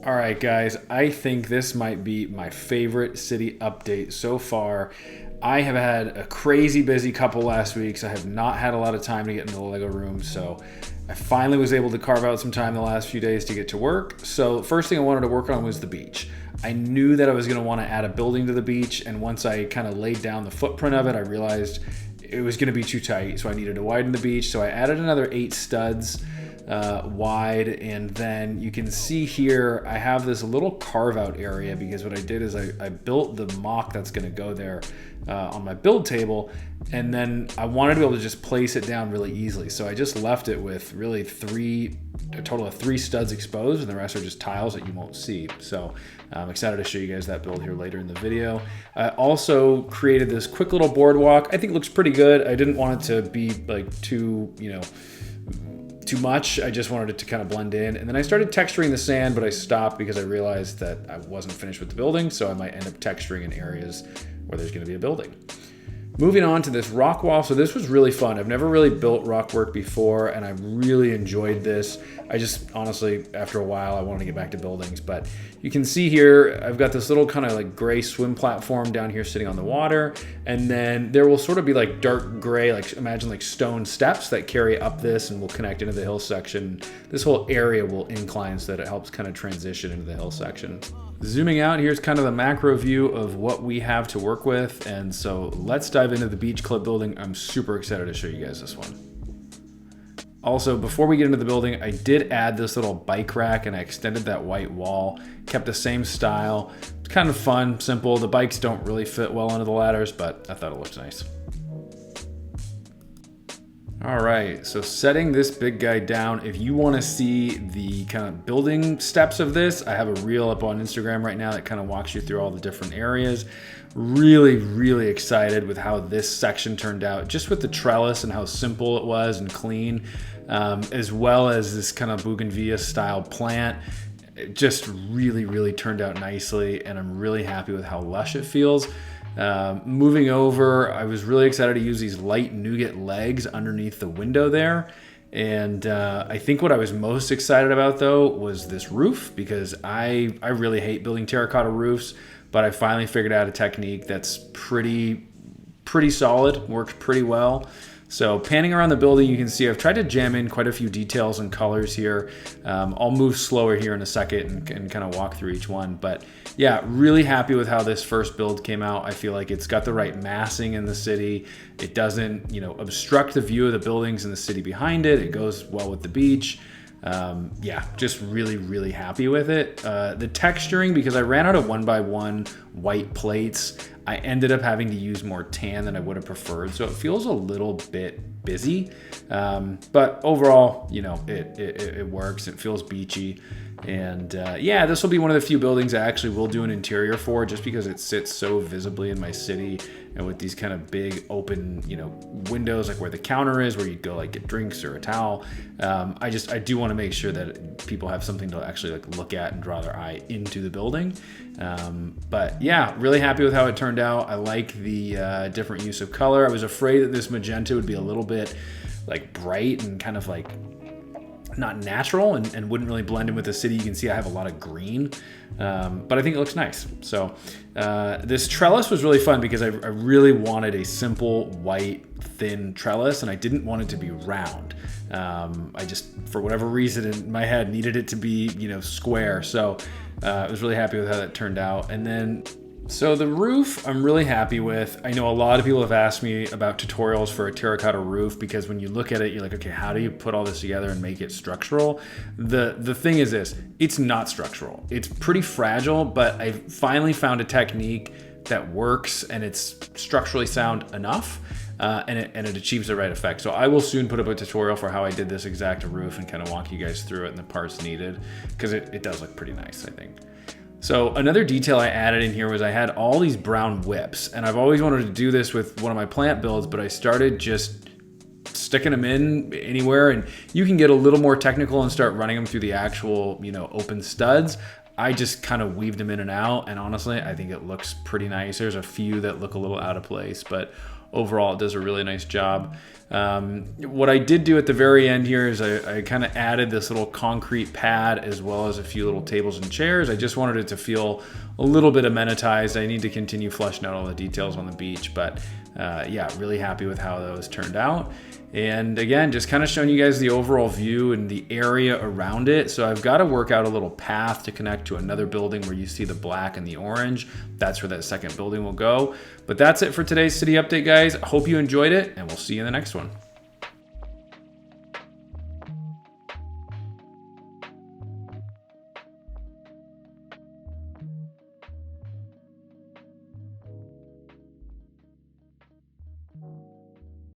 All right, guys, I think this might be my favorite city update so far. I have had a crazy busy couple last weeks. I have not had a lot of time to get into the Lego room, so I finally was able to carve out some time the last few days to get to work. So, first thing I wanted to work on was the beach. I knew that I was going to want to add a building to the beach, and once I kind of laid down the footprint of it, I realized it was going to be too tight, so I needed to widen the beach. So I added another 8 studs wide, and then you can see here I have this little carve out area because what I did is I built the MOC that's going to go there on my build table, and then I wanted to be able to just place it down really easily, so I just left it with really a total of 3 studs exposed, and the rest are just tiles that you won't see. So I'm excited to show you guys that build here later in the video. I also created this quick little boardwalk. I think it looks pretty good. I didn't want it to be like too much. I just wanted it to kind of blend in. And then I started texturing the sand, but I stopped because I realized that I wasn't finished with the building, so I might end up texturing in areas where there's going to be a building. Moving on to this rock wall. So this was really fun. I've never really built Rockwork before, and I really enjoyed this. I just, honestly, after a while, I wanted to get back to buildings. But you can see here, I've got this little kind of like gray swim platform down here sitting on the water. And then there will sort of be like dark gray, like imagine like stone steps that carry up this and will connect into the hill section. This whole area will incline so that it helps kind of transition into the hill section. Zooming out, here's kind of the macro view of what we have to work with. And so let's dive into the beach club building. I'm super excited to show you guys this one. Also, before we get into the building, I did add this little bike rack and I extended that white wall, kept the same style. It's kind of fun, simple. The bikes don't really fit well under the ladders, but I thought it looked nice. All right, so setting this big guy down, if you want to see the kind of building steps of this, I have a reel up on Instagram right now that kind of walks you through all the different areas. Really excited with how this section turned out, just with the trellis and how simple it was and clean, as well as this kind of bougainvillea style plant. It just really turned out nicely, and I'm really happy with how lush it feels. Moving over, I was really excited to use these light nougat legs underneath the window there. And I think what I was most excited about though was this roof, because I really hate building terracotta roofs, but I finally figured out a technique that's pretty solid, works pretty well. So panning around the building, you can see I've tried to jam in quite a few details and colors here. I'll move slower here in a second and kind of walk through each one. But yeah, really happy with how this first build came out. I feel like it's got the right massing in the city. It doesn't, obstruct the view of the buildings in the city behind it. It goes well with the beach. Yeah, just really happy with it. The texturing, because I ran out of 1x1 white plates, I ended up having to use more tan than I would have preferred. So it feels a little bit busy. But overall, it works. It feels beachy. And yeah, this will be one of the few buildings I actually will do an interior for, just because it sits so visibly in my city, and with these kind of big open, windows, like where the counter is, where you go like get drinks or a towel. I do want to make sure that people have something to actually like look at and draw their eye into the building. But yeah, really happy with how it turned out. I like the different use of color. I was afraid that this magenta would be a little bit like bright and kind of like not natural and wouldn't really blend in with the city. You can see I have a lot of green, but I think it looks nice. So this trellis was really fun because I really wanted a simple white thin trellis, and I didn't want it to be round. I just, for whatever reason in my head, needed it to be square. So I was really happy with how that turned out. And then so the roof, I'm really happy with. I know a lot of people have asked me about tutorials for a terracotta roof, because when you look at it, you're like, okay, how do you put all this together and make it structural? The thing is this, it's not structural. It's pretty fragile, but I finally found a technique that works, and it's structurally sound enough, and it achieves the right effect. So I will soon put up a tutorial for how I did this exact roof and kind of walk you guys through it and the parts needed, because it does look pretty nice, I think. So another detail I added in here was I had all these brown whips, and I've always wanted to do this with one of my plant builds, but I started just sticking them in anywhere, and you can get a little more technical and start running them through the actual, open studs. I just kind of weaved them in and out, and honestly, I think it looks pretty nice. There's a few that look a little out of place, but overall it does a really nice job. What I did do at the very end here is I kind of added this little concrete pad as well as a few little tables and chairs. I just wanted it to feel a little bit amenitized. I need to continue fleshing out all the details on the beach, but yeah, really happy with how those turned out. And again, just kind of showing you guys the overall view and the area around it. So I've got to work out a little path to connect to another building where you see the black and the orange. That's where that second building will go. But that's it for today's city update, guys. I hope you enjoyed it, and we'll see you in the next one.